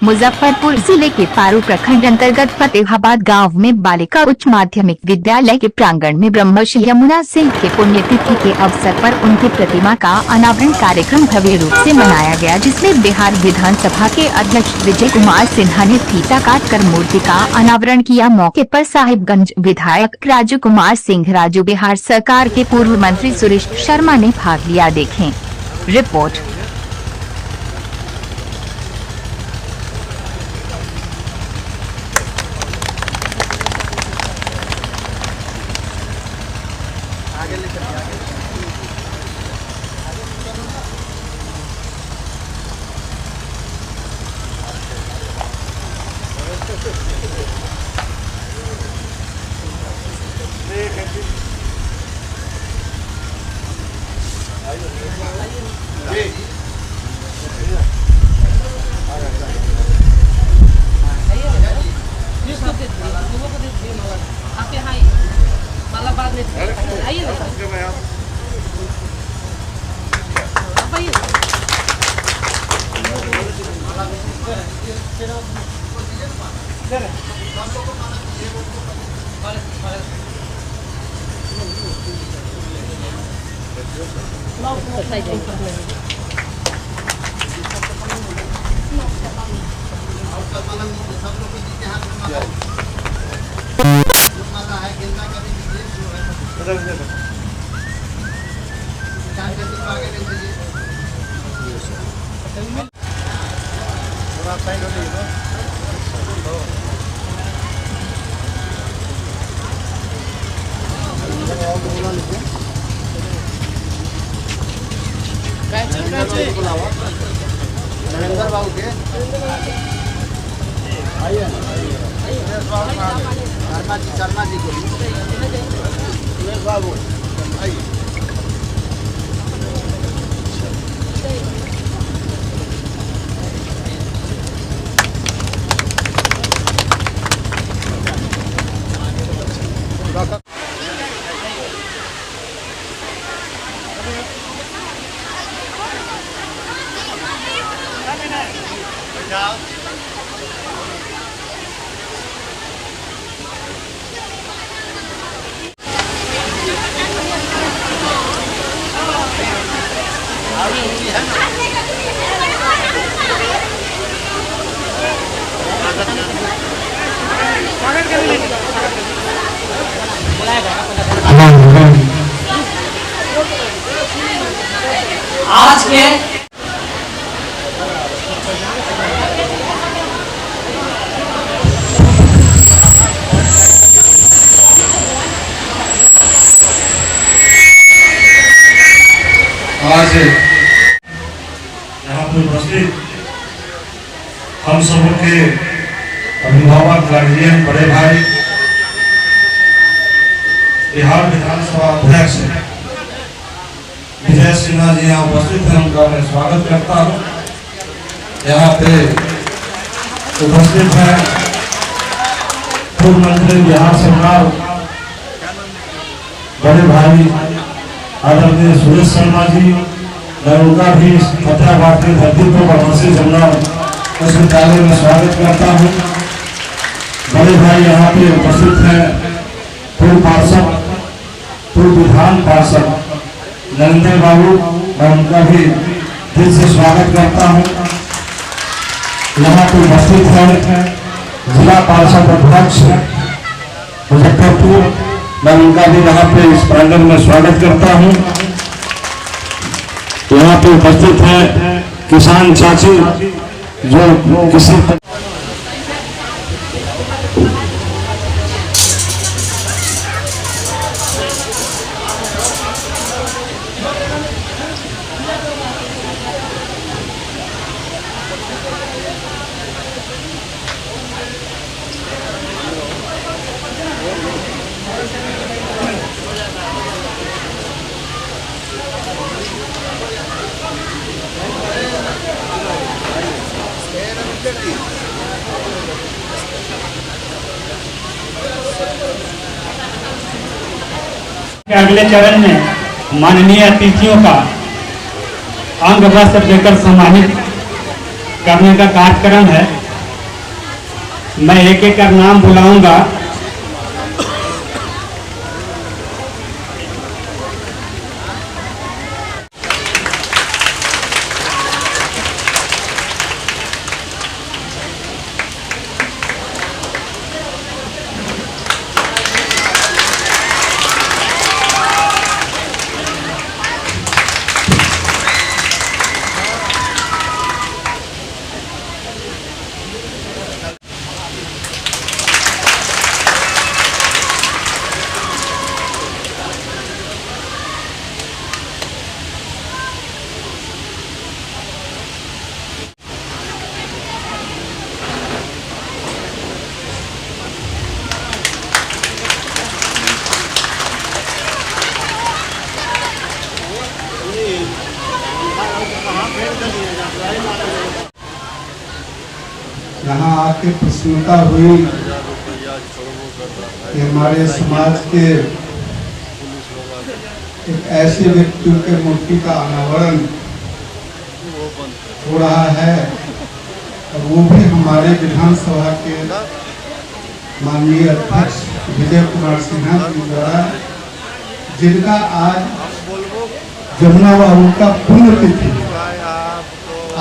मुजफ्फरपुर जिले के पारू प्रखंड अंतर्गत फतेहाबाद गांव में बालिका उच्च माध्यमिक विद्यालय के प्रांगण में ब्रह्मश्री यमुना सिंह के पुण्यतिथि के अवसर पर उनकी प्रतिमा का अनावरण कार्यक्रम भव्य रूप से मनाया गया, जिसमें बिहार विधानसभा के अध्यक्ष विजय कुमार सिन्हा ने फीता काटकर मूर्ति का अनावरण किया। मौके पर साहिबगंज विधायक राजू कुमार सिंह राजू, बिहार सरकार के पूर्व मंत्री सुरेश शर्मा ने भाग लिया। देखें रिपोर्ट। नरेंद्र बाबू के आइए शर्मा जी को बाबू आइए। आज के आज यहाँ पर उपस्थित हम सब के अभिभावक, गार्जियन, बड़े भाई, बिहार विधानसभा अध्यक्ष विजय सिन्हा जी यहाँ उपस्थित हैं, उनका मैं स्वागत करता हूँ। यहाँ पे उपस्थित हैं पूर्व मंत्री बिहार सरकार बड़े भाई आदरणीय सुरेश शर्मा जी, मैं उनका भी फतेहाबाद की धरती पर ब्रह्मश्री यमुना विश्वविद्यालय में स्वागत करता हूँ। बड़े भाई यहाँ पे उपस्थित हैं पूर्व पार्षद, पूर्व विधान पार्षद नरेंद्र बाबू, मैं उनका भी दिल से स्वागत करता हूँ। यहाँ पे उपस्थित है जिला पार्षद अध्यक्ष मुजफ्फरपुर, मैं उनका भी यहाँ पे इस प्रांगण में स्वागत करता हूँ। यहाँ पे उपस्थित है किसान चाची जो किसी अगले चरण में माननीय अतिथियों का अंग वस्त्र देकर सम्मानित करने का कार्यक्रम है। मैं एक एक कर नाम बुलाऊंगा। यहाँ आके प्रसन्नता हुई कि हमारे समाज के एक ऐसे व्यक्ति के मूर्ति का अनावरण हो रहा है और वो भी हमारे विधानसभा के माननीय अध्यक्ष विजय कुमार सिन्हा जी द्वारा, जिनका आज जमुना बाबू का पुण्यतिथि।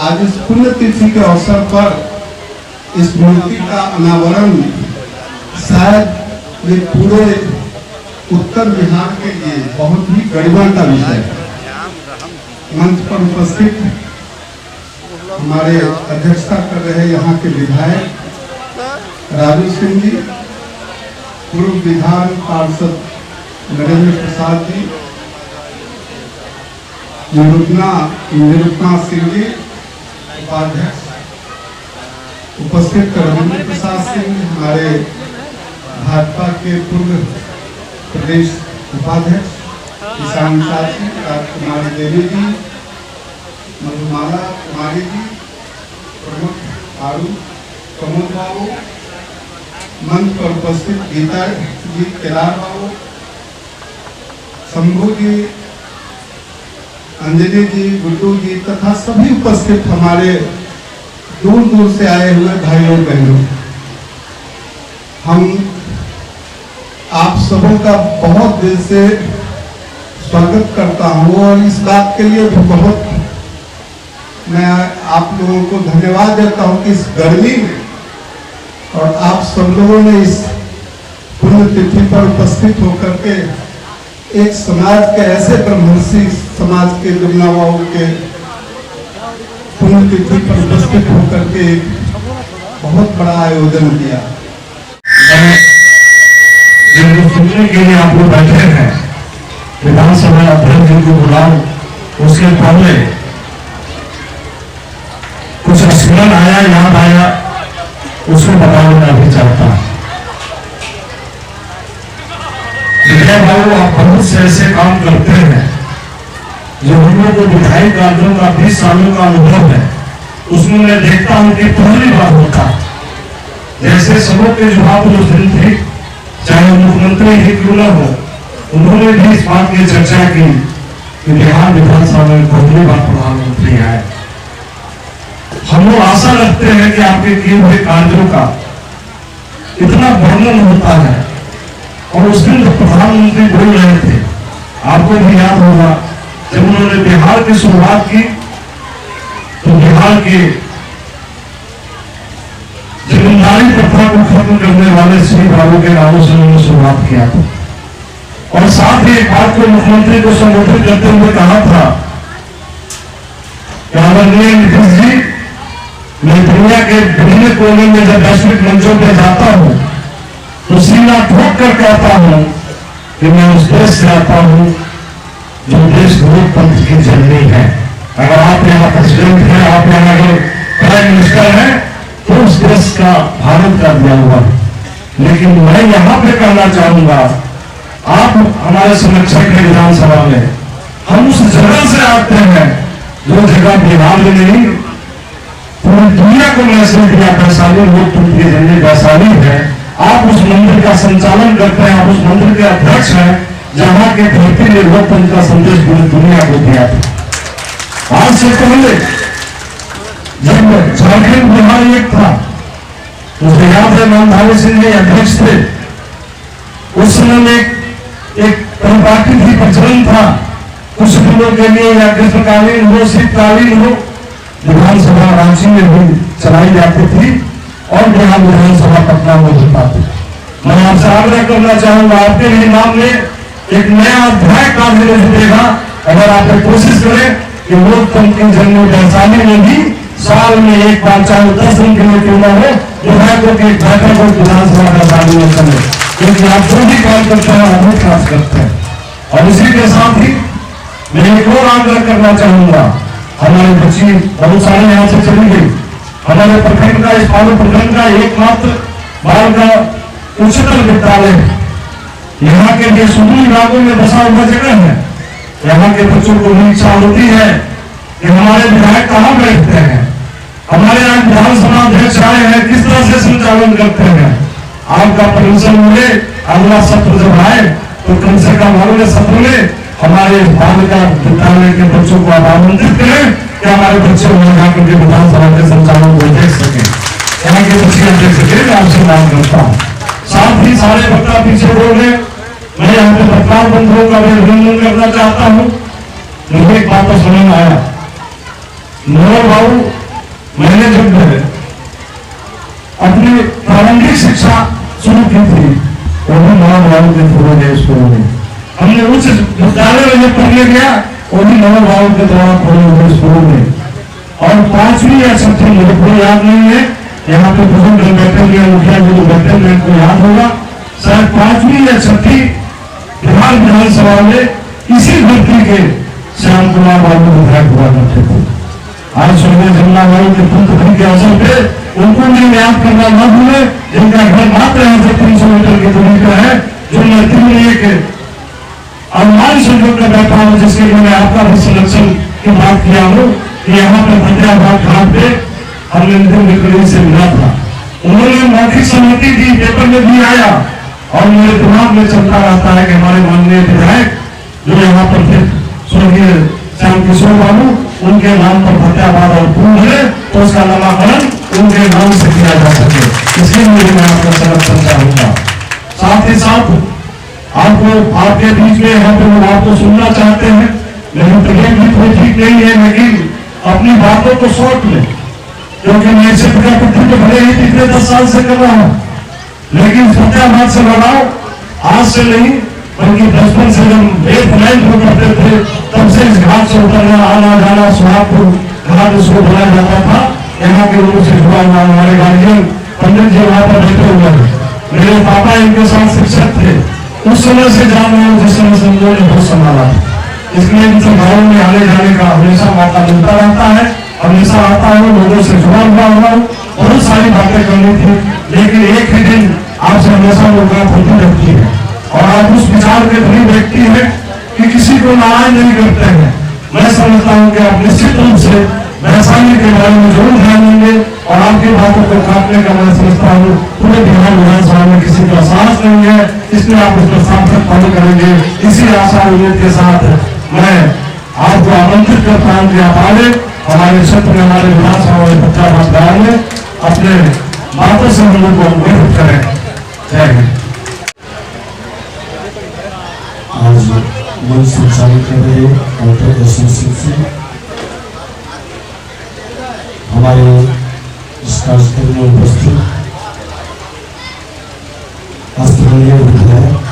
आज इस पुण्यतिथि के अवसर पर इस मूर्ति का अनावरण शायद ये पूरे उत्तर बिहार के लिए बहुत ही गरिमा का विषय है। मंच पर उपस्थित हमारे अध्यक्षता कर रहे यहाँ के विधायक राजू सिंह जी, पूर्व विधान पार्षद नरेंद्र प्रसाद जी, निरुपमा सिंह जी उपाध्यक्ष, उपस्थित रविंद्र प्रसाद सिंह हमारे भाजपा के पूर्व प्रदेश उपाध्यक्ष, किसान साथी राजकुमारी देवी जी, मधुमाला कुमारी जी, प्रमुख आरू प्रमोद बाबू, मंच पर उपस्थित गीता जी, केदार बाबू, शंभू जी, अंजलि जी, गुड्डू जी तथा सभी उपस्थित हमारे दूर दूर से आए हुए भाइयों बहनों, हम आप सबों का बहुत दिल से स्वागत करता हूँ और इस बात के लिए भी बहुत मैं आप लोगों को धन्यवाद देता हूँ कि इस गर्मी में और आप सब लोगों ने इस पुण्यतिथि पर उपस्थित होकर के एक समाज के ऐसे ब्रह्मर्षि समाज के जमुना बाबू के पुण्यतिथि पर उपस्थित होकर के बहुत बड़ा आयोजन किया। जिनको सुनने के लिए आप लोग बैठे हैं, विधानसभा अध्यक्ष जी को बुलाओ, उसके पहले कुछ स्मरण आया, याद आया, उसको बताना भी चाहता हूं। विजय बाबू, आप बहुत से ऐसे काम करते हैं जो हम लोग को विधायक कार्यों का 20 सालों का अनुभव है, उसमें मैं देखता हूं कि पहली बार होता, जैसे सबों के जवाब जो दिन थे, चाहे मुख्यमंत्री ही क्यों न हो, उन्होंने भी इस बात की चर्चा की कि बिहार विधानसभा में पहली बार प्रधानमंत्री आए। हम लोग आशा रखते हैं कि आपके किए हुए कार्यों का इतना वर्णन होता है। और उस दिन जब प्रधानमंत्री बोल रहे थे, आपको भी याद होगा, जब उन्होंने बिहार की शुरुआत की तो बिहार के जमींदारी प्रथा को खत्म करने वाले श्री बाबू के नामों से उन्होंने शुरुआत किया था। और साथ ही एक बात को मुख्यमंत्री को संबोधित करते हुए कहा था कि आदरणीय नीतीश जी, मैं दुनिया के विभिन्न कोने में जब वैश्विक मंचों पर जाता हूं तो सीना ठोक कर कहता हूं कि मैं उस देश से आता हूं जो देश लोकतंत्र की जननी है। अगर आप यहाँ प्रेसिडेंट हैं, आप यहाँ अगर प्राइम मिनिस्टर हैं, तो उस देश का भारत का दिया हुआ है। लेकिन मैं यहाँ पे कहना चाहूंगा, आप हमारे संरक्षक है विधानसभा में, हम उस जगह से आते हैं जो जगह बिहार में नहीं पूरी दुनिया को मैसेज दिया, वैशाली लोकतंत्र की जननी वैशाली है। आप उस मंदिर का संचालन करते हैं, आप उस मंदिर के अध्यक्ष हैं जहां के धरती ने लोकतंत्र का संदेश पूरी दुनिया को दिया था। आज से पहले जब झारखंड बिहार एक था मुझे याद है नामधारी सिंह जी अध्यक्ष थे, उस समय में एक परिपाटी थी, प्रचलन था, कुछ दिनों के लिए या ग्रीष्मकालीन हो शीतकालीन हो विधानसभा रांची में भी चलाई जाती थी और बिहार विधानसभा पटना में होता था। मैं आपसे आग्रह करना चाहूंगा, आपके भी नाम में एक नया अध्याय काफी जुड़ेगा अगर आप कोशिश करें कि लोकतंत्र की जन्म वैशाली में भी साल में एक बार, चाहे 10 दिन के लिए क्यों न हो, विधायकों की एक बैठक और विधानसभा वैशाली में चले, क्योंकि आप जो भी काम करते हैं अद्भुत काम करते हैं। और इसी के साथ ही मैं एक और आग्रह करना चाहूंगा, हमारी बच्ची बहुत सारे यहाँ से चली गई, हमारे प्रखंड का, इस पालू प्रखंड का एकमात्र बाल का उच्चतर विद्यालय है, यहाँ के लिए सुदूर इलाकों में बसा हुआ जगह है। यहाँ के बच्चों को भी इच्छा होती है कि हमारे विधायक कहाँ बैठते हैं, हमारे यहाँ विधानसभा अध्यक्ष आए हैं, किस तरह से संचालन करते हैं। आपका परमिशन मिले, अगला सत्र जब आए तो कम से कम अगले सत्र में हमारे बालिका विद्यालय के बच्चों को आप आमंत्रित करें कि हमारे बच्चे वहां जाकर के विधानसभा के संचालन को देख सके, यहाँ के बच्चे देख सके। मैं आपसे मांग करता हूँ, साथ ही सारे वक्ता पीछे बोल रहे, मैं यहाँ पे पत्रकार बंधुओं का भी अभिनंदन करना चाहता हूँ। मुझे एक बात तो समझ में आया, नोर बाबू मैंने जब अपनी प्रारंभिक शिक्षा शुरू की थी वो भी नोर बाबू के थ्रू स्कूल में, हमने उच्च विद्यालय में जब पढ़ने गया वो भी नोर बाबू के द्वारा पढ़े स्कूल में। और 5वीं या 6वीं मुझे कोई याद नहीं है, यहाँ पे बुजुर्ग बैठे हुए मुखिया जी बैठे हुए को याद होगा, शायद 5वीं या 6वीं बिहार विधानसभा में इसी धरती के श्याम कुमार बाबू विधायक हुआ करते थे। आज स्वर्गीय जमुना बाबू के पुण्यतिथि के अवसर पे उनको भी याद करना न भूले, जिनका घर मात्र यहाँ से 300 मीटर की दूरी पर है, जो नृत्य में एक अनुमान संजोग कर बैठा हूँ, जिसके लिए मैं आपका भी संरक्षण की बात किया हूँ कि यहाँ पर फतेहाबाद घाट पे हमने नितिन गडकरी से मिला था, उन्होंने मौखिक सहमति दी, पेपर में भी आया और मेरे दिमाग में चलता रहता है कि हमारे माननीय विधायक जो यहाँ पर थे स्वर्गीय श्याम किशोर बाबू, उनके नाम पर फतेहाबाद और पुल है तो उसका नामकरण उनके नाम से किया जा सके, इसके लिए मैं आपका संरक्षण चाहूंगा। साथ ही साथ आपको आपके बीच में यहाँ पे लोग आपको सुनना चाहते हैं, लेकिन तकलीफ भी कोई ठीक नहीं है, लेकिन अपनी बातों को शॉर्ट में, क्योंकि मैं क्षेत्र का प्रतिनिधित्व भले ही पिछले 10 साल से कर रहा हूँ, लेकिन फतेहाबाद से लगाओ आज से नहीं बल्कि बचपन से जब 8th-9th में करते थे तब से इस घाट से उतरना, आना जाना, सुहागपुर घाट इसको बुलाया जाता था। यहाँ के लोगों से जुड़ा हुआ हमारे गार्जियन पंडित जी वहां पर बैठे हुए हैं, मेरे पापा इनके साथ शिक्षक थे, उस समय से जान रहा हूँ जिस समय से उन्होंने बहुत संभाला, इसलिए इनसे गाँव में आने जाने का हमेशा मौका मिलता रहता है, हमेशा आता हूँ, लोगों से जुड़ा हुआ हूँ, बहुत सारी बातें करनी थी, लेकिन एक ही दिन आपसे हमेशा मुलाकात होती रहती है और आप उस विचार के धनी व्यक्ति हैं कि किसी को नाराज नहीं करते हैं। मैं समझता हूँ कि आप निश्चित रूप से वैशाली के बारे में जरूर ध्यान देंगे और आपकी बातों को काटने का मैं समझता हूँ पूरे बिहार विधानसभा में किसी का साहस नहीं है, इसलिए आप उसका सार्थक पालन करेंगे। इसी आशा उम्मीद के साथ मैं आपको आमंत्रित करता हूँ कि आप आगे हमारे क्षेत्र में, हमारे विधानसभा में फतेहाबाद गाँव में अपने बातों से हम लोग को अवगत करें। जय हिंद। आज मंच संचालित कर रहे डॉक्टर एसोसिएशन से हमारे इस कार्यक्रम में उपस्थित स्थानीय विधायक,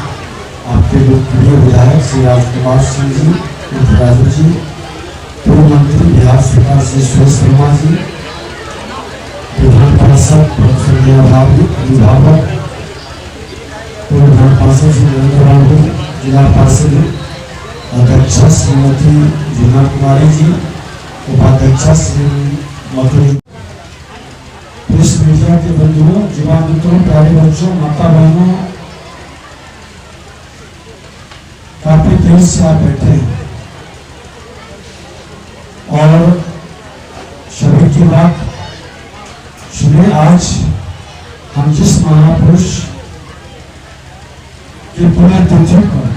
आपके लोकप्रिय विधायक श्री राजकुमार सिंह जी, राजू जी, पूर्व मंत्री बिहार सरकार से सुरेश शर्मा जी, विधान पार्षद प्रोफेसर अभिभावक, पूर्व विधान पार्षद श्री नरेंद्र बाबू, जिला पार्षद अध्यक्षा श्रीमती जीना कुमारी जी, उपाध्यक्षा श्री मधुरी, प्रेस मीडिया के बंधुओं, युवा मित्रों, प्यारे बच्चों, माता बहनों, काफी देर से आप बैठे हैं और सभी की बात सुने। आज हम जिस महापुरुष की पुण्यतिथि पर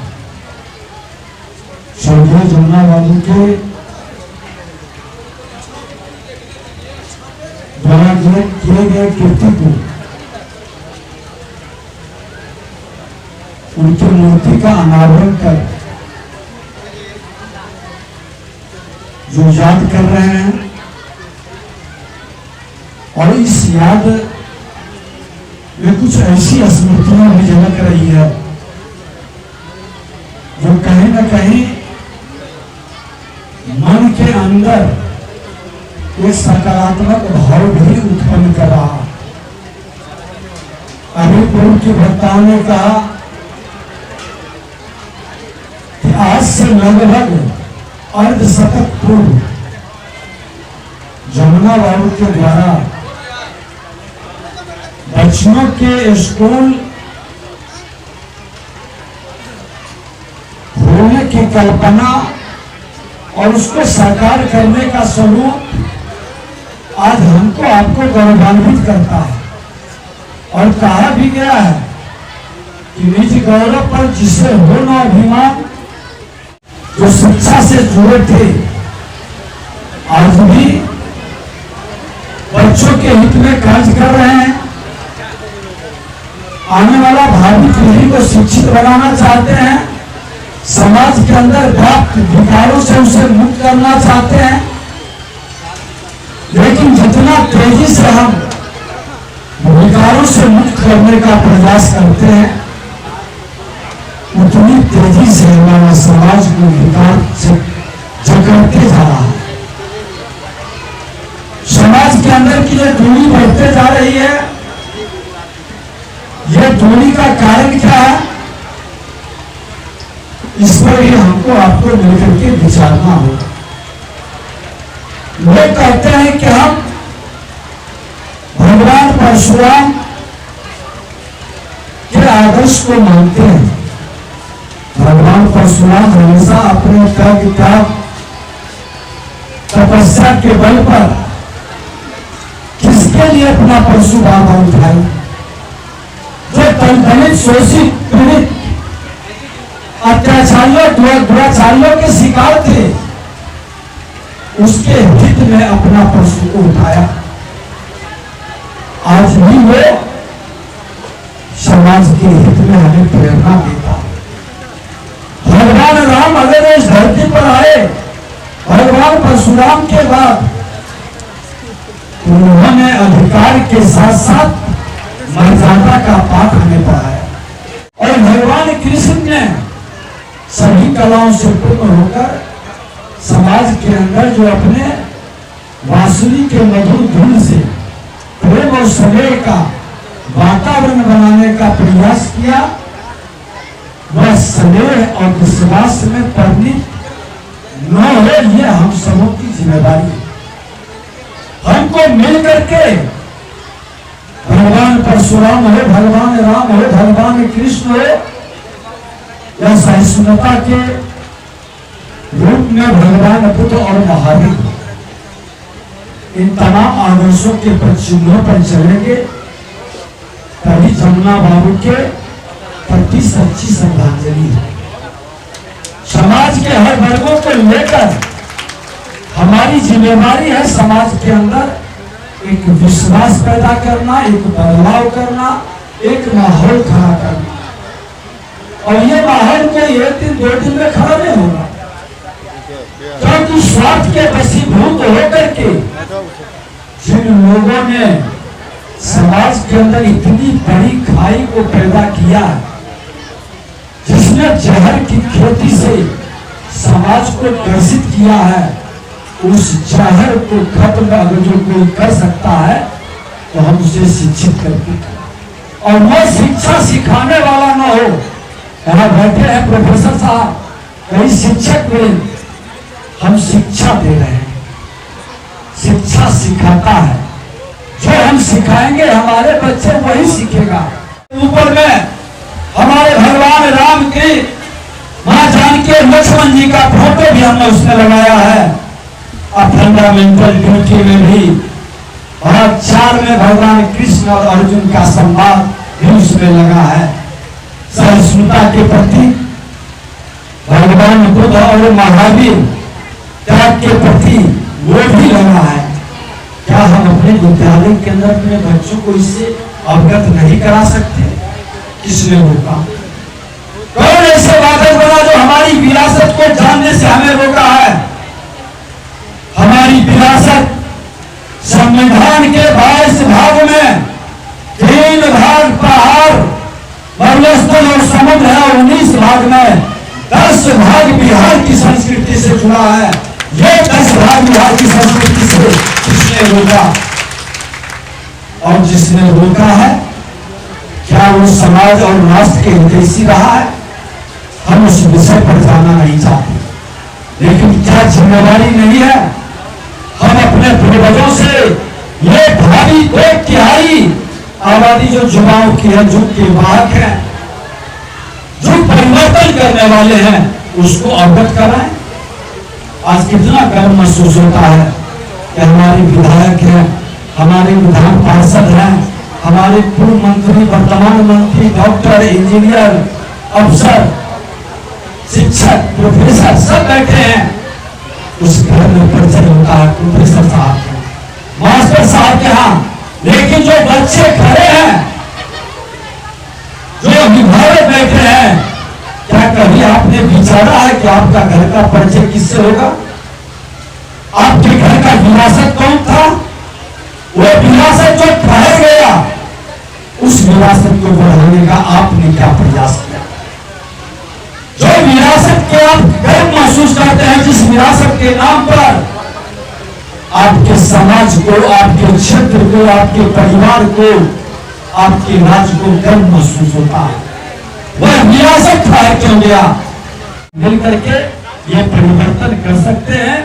स्वर्गीय जमुना बाबू के द्वारा किए गए कृति को मूर्ति का अनावरण कर जो याद कर रहे हैं, और इस याद में कुछ ऐसी स्मृतियां भी झलक रही है जो कहीं ना कहीं मन के अंदर एक सकारात्मक भाव भी उत्पन्न कर रहा। अभी पूर्व के वक्ताओं ने कहा कि आज से लगभग अर्धशतक पूर्व जमुना बाबू के द्वारा बच्चों के स्कूल खोलने की कल्पना और उसको साकार करने का स्वरूप आज हमको आपको गौरवान्वित करता है। और कहा भी गया है कि निज गौरव पर जिसे हो न अभिमान, जो शिक्षा से जुड़े थे आज भी बच्चों के हित में कार्य कर रहे हैं। आने वाला भावी पीढ़ी को शिक्षित बनाना चाहते हैं, समाज के अंदर व्याप्त विकारों से उसे मुक्त करना चाहते हैं। लेकिन जितना तेजी से हम विकारों से मुक्त करने का प्रयास करते हैं, उतनी तेजी से हमारा समाज को विकार से जकड़ते जा रहा है। समाज के अंदर की जो दूरी बढ़ते जा रही है, यह दूरी का कारण क्या है, इस पर ही हमको आपको मिलकर के विचारना होगा। लोग कहते हैं कि हम भगवान परशुराम के आदर्श को मानते हैं। भगवान परशुराम हमेशा अपने त्याग तपस्या के बल पर किसके लिए अपना परशु बाबा उठाए, जो दलित शोषित पीड़ित अत्याचारियों दुराचारियों के शिकार थे, उसके हित में अपना परशु को उठाया। आज भी वो समाज के हित में हमें प्रेरणा देता है। भगवान राम अगर इस धरती पर आए भगवान परशुराम के बाद, तो उन्होंने अधिकार के साथ साथ मर्यादा का पाठ हमें पढ़ाया। और भगवान कृष्ण ने सभी कलाओं से पूर्ण होकर समाज के अंदर जो अपने वासुली के मधुर धुन से प्रेम और स्नेह का वातावरण बनाने का प्रयास किया, वह स्नेह और विश्वास में परिणित न हो, यह हम सबों की जिम्मेदारी है। हमको मिल करके भगवान परशुराम हो, भगवान राम हो, भगवान कृष्ण हो, या सहिष्णुता के रूप में भगवान बुद्ध और महावीर, इन तमाम आदर्शों के चिन्हों पर चलेंगे, तभी जमुना बाबू के प्रति सच्ची श्रद्धांजलि है। समाज के हर वर्गों को लेकर हमारी जिम्मेदारी है समाज के अंदर एक विश्वास पैदा करना, एक बदलाव करना, एक माहौल खड़ा करना। और ये माहौल को एक दिन 2 दिन में खड़ा नहीं होगा, क्योंकि स्वार्थ के वशीभूत होकर के जिन लोगों ने समाज के अंदर इतनी बड़ी खाई को पैदा किया, जिसने जहर की खेती से समाज को ग्रसित किया है, उस जहर को खत्म अगर जो कोई कर सकता है तो हम उसे शिक्षित करके, और वो शिक्षा सिखाने वाला ना हो। यहाँ बैठे हैं प्रोफेसर साहब, कई शिक्षक भी, हम शिक्षा दे रहे हैं, शिक्षा सिखाता है। जो हम सिखाएंगे हमारे बच्चे वही सीखेगा। ऊपर में हमारे भगवान राम के, मां जानकी और लक्ष्मण जी का फोटो भी हमने उसमें लगाया है। और फंडामेंटल ड्यूटी में भी और 4 में भगवान कृष्ण और अर्जुन का संवाद भी उसमें लगा है। सहिष्णुता के प्रति भगवान बुद्ध और महावीर त्याग के प्रति वो भी लगा है। क्या हम अपने विद्यालय के अंदर अपने बच्चों को इससे अवगत नहीं करा सकते? किसने रोका? कौन ऐसे वादक बना जो हमारी विरासत को जानने से हमें रोका है? हमारी विरासत संविधान के 22 भाग में 3 भाग पहाड़, मरुस्थल और समुद्र है। 19 भाग में 10 भाग बिहार की संस्कृति से जुड़ा है। ये 10 भाग बिहार की संस्कृति से किसने रोका? और जिसने रोका है, क्या वो समाज और राष्ट्र के हितैषी रहा है? हम उस विषय पर जाना नहीं चाहते, लेकिन क्या जिम्मेदारी नहीं है हम अपने पूर्वजों से ये भावी 2/3 आबादी जो युवाओं की है, युग के वाहक है, जो परिवर्तन करने वाले हैं, उसको अवगत कराएं। आज कितना गर्व महसूस होता है कि हमारे विधायक हैं, हमारे विधान पार्षद हैं, हमारे पूर्व मंत्री, वर्तमान मंत्री, डॉक्टर, इंजीनियर, अफसर, शिक्षक, प्रोफेसर सब बैठे हैं। उस घर में परिचय होता है प्रोफेसर साहब के, मास्टर साहब के यहाँ, लेकिन जो बच्चे खड़े हैं, जो अभिभावक बैठे हैं, क्या कभी आपने विचारा है कि आपका घर का परिचय किससे होगा? आपके घर का विरासत कौन था? वो विरासत जो ठहर गया, उस विरासत को बढ़ाने का आपने क्या प्रयास किया? जो विरासत के आप गर्व महसूस करते हैं, जिस विरासत के नाम पर आपके समाज को, आपके क्षेत्र को, आपके परिवार को, आपके राज्य को गर्व महसूस होता है, वह विरासत ठहर क्यों गया? मिलकर के ये परिवर्तन कर सकते हैं।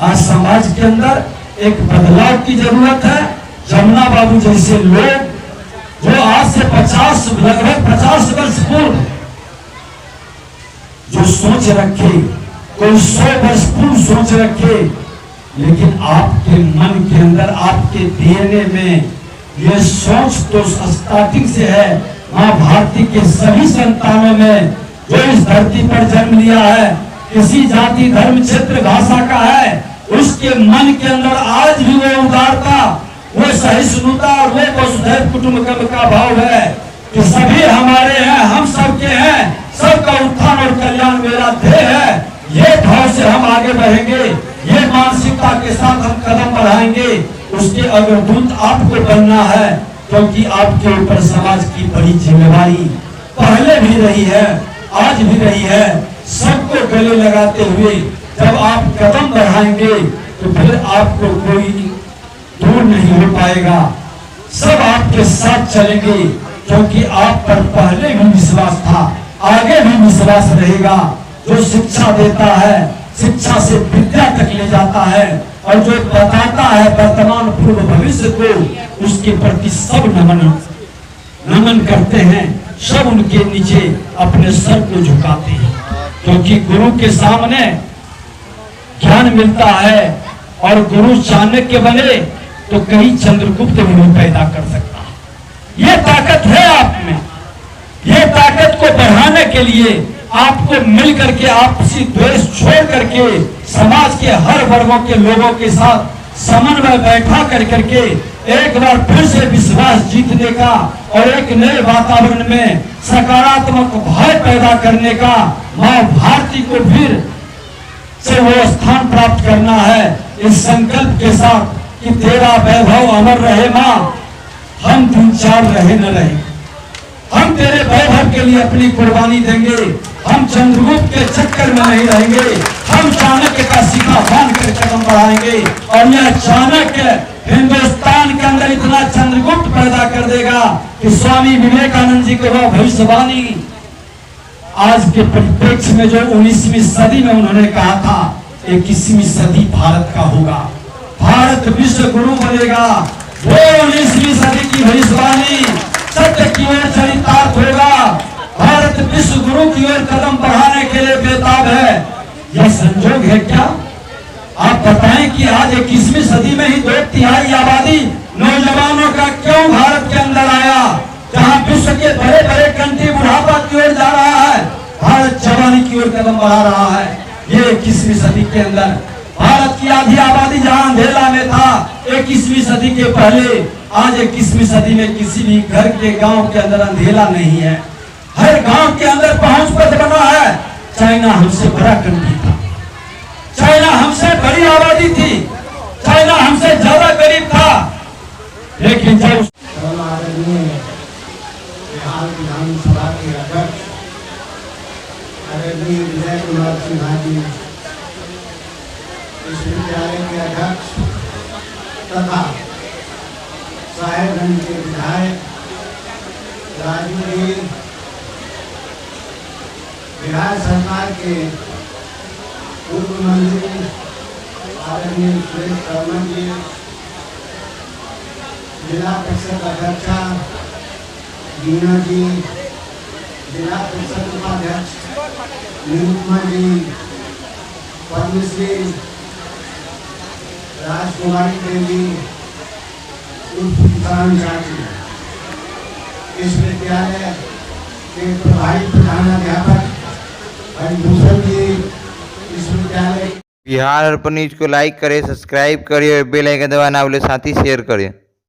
आज समाज के अंदर एक बदलाव की जरूरत है। जमुना बाबू जैसे लोग जो आज से लगभग 50 वर्ष पूर्व जो सोच रखे, कोई 100 वर्ष पूर्व सोच रखे, लेकिन आपके मन के अंदर, आपके डीएनए में ये सोच तो स्टार्टिंग से है। मां भारती के सभी संतानों में जो इस धरती पर जन्म लिया है, किसी जाति, धर्म, क्षेत्र, भाषा का है, उसके मन के अंदर आज भी वो उदारता, वो सहिष्णुता और वो वसुधैव कुटुंबकम का भाव है कि सभी हमारे हैं, हम सबके हैं, सबका उत्थान और कल्याण मेरा ध्येय है। ये भाव से हम आगे बढ़ेंगे, ये मानसिकता के साथ हम कदम बढ़ाएंगे। उसके अग्रदूत आपको बनना है, क्योंकि आपके ऊपर समाज की बड़ी जिम्मेवारी पहले भी रही है, आज भी रही है। सबको गले लगाते हुए जब आप कदम बढ़ाएंगे तो फिर आपको कोई दूर नहीं हो पाएगा। सब आपके साथ चलेंगे, क्योंकि आप पर पहले भी विश्वास था, आगे भी विश्वास रहेगा। जो शिक्षा देता है, शिक्षा से विद्या तक ले जाता है, और जो बताता है वर्तमान पूर्व भविष्य को, उसके प्रति सब नमन करते हैं, सब उनके नीचे अपने सर को झुकाते हैं, क्योंकि गुरु के सामने ज्ञान मिलता है। और गुरु चाणक्य बने तो कई चंद्रगुप्त भी पैदा कर सकता है। ये ताकत है आप में। ये ताकत को बढ़ाने के लिए आपको मिल करके, आपसी द्वेष छोड़ करके, समाज के हर वर्गों के लोगों के साथ समन्वय बैठा करके एक बार फिर से विश्वास जीतने का और एक नए वातावरण में सकारात्मक भय पैदा करने का, मां भारती को फिर से वो स्थान प्राप्त करना है, इस संकल्प के साथ कि तेरा वैभव अमर रहे मां, हम 3-4 रहे न रहे, हम तेरे वैभव के लिए अपनी कुर्बानी देंगे। हम चंद्रगुप्त के चक्कर में नहीं रहेंगे, हम चाणक्य का सीखा बांध कर कदम बढ़ाएंगे। और यह चाणक्य हिंदुस्तान के अंदर इतना चंद्रगुप्त पैदा कर देगा कि स्वामी विवेकानंद जी को वह भविष्यवाणी आज के परिप्रेक्ष्य में जो 19वीं सदी में उन्होंने कहा था, 21वीं सदी भारत का होगा, भारत विश्व गुरु बनेगा। वो 19वीं सदी की भविष्यवाणी सत्य की ओर चरितार्थ होगा। भारत विश्व गुरु की ओर कदम बढ़ाने के लिए बेताब है। यह संजोग है क्या? आप बताएं कि आज 21वीं सदी में ही 2/3 आबादी नौजवानों का क्यों भारत के अंदर आया? जहां विश्व के बड़े बड़े कंट्री बुढ़ापा की ओर जा रहा है, भारत जवानी की ओर कदम बढ़ा रहा है। ये 21वीं सदी के अंदर भारत की आधी आबादी जहां अंधेला में था 21वीं सदी के पहले, आज 21वीं सदी में किसी भी घर के गांव के अंदर अंधेला नहीं है। हर गांव के अंदर पहुंच पथ बना है। चाइना हमसे बड़ा कंट्री था, चाइना हमसे बड़ी आबादी थी, चाइना हमसे ज्यादा गरीब था, लेकिन जब बिहार विधानसभा के अध्यक्ष आदरणीय विजय कुमार सिन्हा जी, विश्वविद्यालय के अध्यक्ष तथा साहेबगंज के विधायक राजू जी, बिहार सरकार के पूर्व मंत्री आदरणीय सुरेश शर्मा जी, जिला परिषद अध्यक्षा दीना जी, जिला परिषद उपाध्यक्ष निरुपमा जी, पद्मश्री राजकुमारी देवी उर्फ किसान चाची, इस विद्यालय के प्रभारी प्रधानाध्यापक हरिभूषण जी, इस विद्यालय बिहार अर्पण न्यूज को लाइक करें, सब्सक्राइब करिए और बेल आइकन दबाना भूलें, साथ ही शेयर करें।